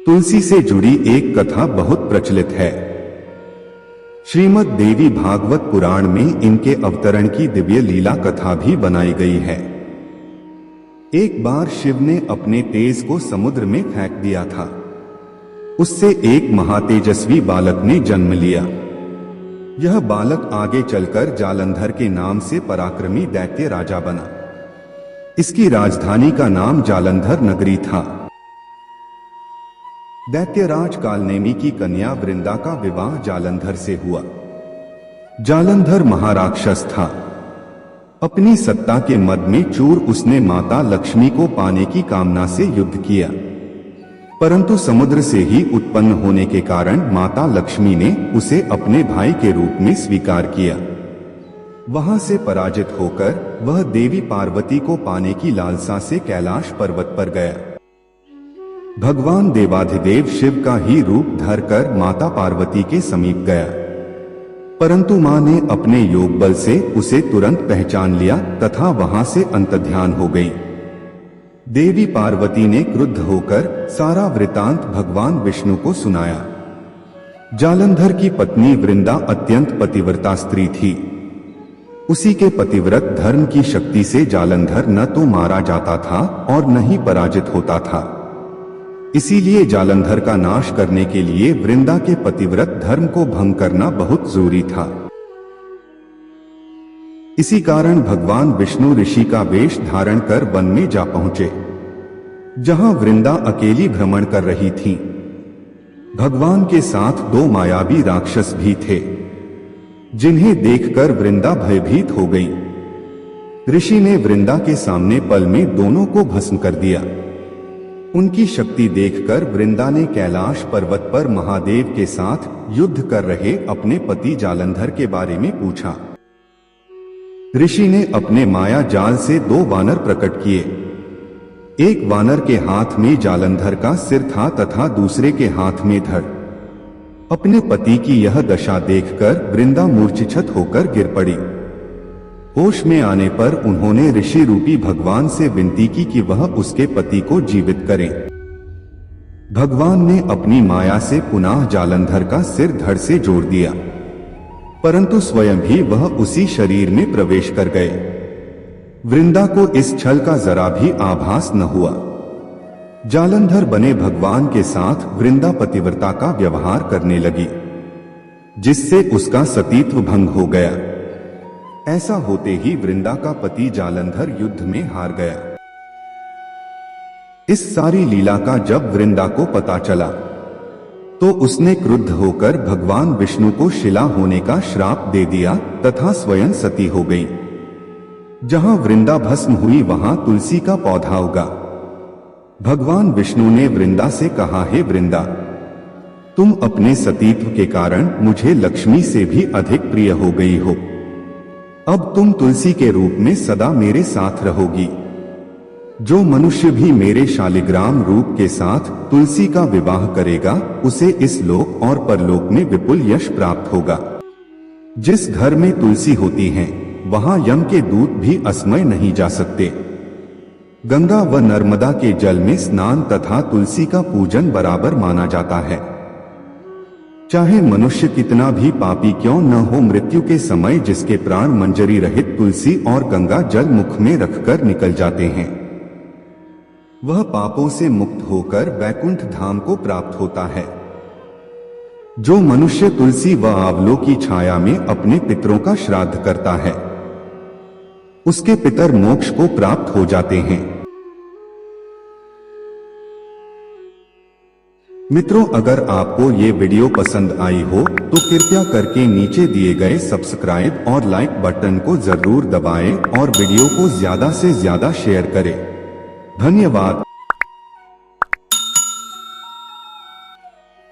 तुलसी से जुड़ी एक कथा बहुत प्रचलित है। श्रीमद् देवी भागवत पुराण में इनके अवतरण की दिव्य लीला कथा भी बनाई गई है। एक बार शिव ने अपने तेज को समुद्र में फेंक दिया था। उससे एक महातेजस्वी बालक ने जन्म लिया। यह बालक आगे चलकर जालंधर के नाम से पराक्रमी दैत्य राजा बना। इसकी राजधानी का नाम जालंधर नगरी था। दैत्यराज कालनेमी की कन्या वृंदा का विवाह जालंधर से हुआ। जालंधर महाराक्षस था। अपनी सत्ता के मद में चूर उसने माता लक्ष्मी को पाने की कामना से युद्ध किया, परंतु समुद्र से ही उत्पन्न होने के कारण माता लक्ष्मी ने उसे अपने भाई के रूप में स्वीकार किया। वहां से पराजित होकर वह देवी पार्वती को पाने की लालसा से कैलाश पर्वत पर गया। भगवान देवाधिदेव शिव का ही रूप धरकर माता पार्वती के समीप गया, परंतु मां ने अपने योग बल से उसे तुरंत पहचान लिया तथा वहां से अंतर्ध्यान हो गई। देवी पार्वती ने क्रुद्ध होकर सारा वृतांत भगवान विष्णु को सुनाया। जालंधर की पत्नी वृंदा अत्यंत पतिव्रता स्त्री थी। उसी के पतिव्रत धर्म की शक्ति से जालंधर न तो मारा जाता था और न ही पराजित होता था। इसीलिए जालंधर का नाश करने के लिए वृंदा के पतिव्रत धर्म को भंग करना बहुत जरूरी था। इसी कारण भगवान विष्णु ऋषि का वेश धारण कर वन में जा पहुंचे, जहां वृंदा अकेली भ्रमण कर रही थी। भगवान के साथ दो मायावी राक्षस भी थे, जिन्हें देखकर वृंदा भयभीत हो गई। ऋषि ने वृंदा के सामने पल में दोनों को भस्म कर दिया। उनकी शक्ति देखकर वृंदा ने कैलाश पर्वत पर महादेव के साथ युद्ध कर रहे अपने पति जालंधर के बारे में पूछा। ऋषि ने अपने माया जाल से दो वानर प्रकट किए। एक वानर के हाथ में जालंधर का सिर था तथा दूसरे के हाथ में धड़। अपने पति की यह दशा देखकर वृंदा मूर्छित होकर गिर पड़ी। होश में आने पर उन्होंने ऋषि रूपी भगवान से विनती की कि वह उसके पति को जीवित करें। भगवान ने अपनी माया से पुनः जालंधर का सिर धड़ से जोड़ दिया, परंतु स्वयं भी वह उसी शरीर में प्रवेश कर गए। वृंदा को इस छल का जरा भी आभास न हुआ। जालंधर बने भगवान के साथ वृंदा पतिव्रता का व्यवहार करने लगी, जिससे उसका सतीत्व भंग हो गया। ऐसा होते ही वृंदा का पति जालंधर युद्ध में हार गया। इस सारी लीला का जब वृंदा को पता चला तो उसने क्रुद्ध होकर भगवान विष्णु को शिला होने का श्राप दे दिया तथा स्वयं सती हो गई। जहां वृंदा भस्म हुई वहां तुलसी का पौधा उगा। भगवान विष्णु ने वृंदा से कहा, हे वृंदा, तुम अपने सतीत्व के कारण मुझे लक्ष्मी से भी अधिक प्रिय हो गई हो। अब तुम तुलसी के रूप में सदा मेरे साथ रहोगी। जो मनुष्य भी मेरे शालिग्राम रूप के साथ तुलसी का विवाह करेगा उसे इस लोक और परलोक में विपुल यश प्राप्त होगा। जिस घर में तुलसी होती है वहां यम के दूत भी अस्मय नहीं जा सकते। गंगा व नर्मदा के जल में स्नान तथा तुलसी का पूजन बराबर माना जाता है। चाहे मनुष्य कितना भी पापी क्यों न हो, मृत्यु के समय जिसके प्राण मंजरी रहित तुलसी और गंगा जल मुख में रखकर निकल जाते हैं, वह पापों से मुक्त होकर वैकुंठ धाम को प्राप्त होता है। जो मनुष्य तुलसी व आंवलों की छाया में अपने पितरों का श्राद्ध करता है, उसके पितर मोक्ष को प्राप्त हो जाते हैं। मित्रों, अगर आपको ये वीडियो पसंद आई हो तो कृपया करके नीचे दिए गए सब्सक्राइब और लाइक बटन को जरूर दबाएं और वीडियो को ज्यादा से ज्यादा शेयर करें। धन्यवाद।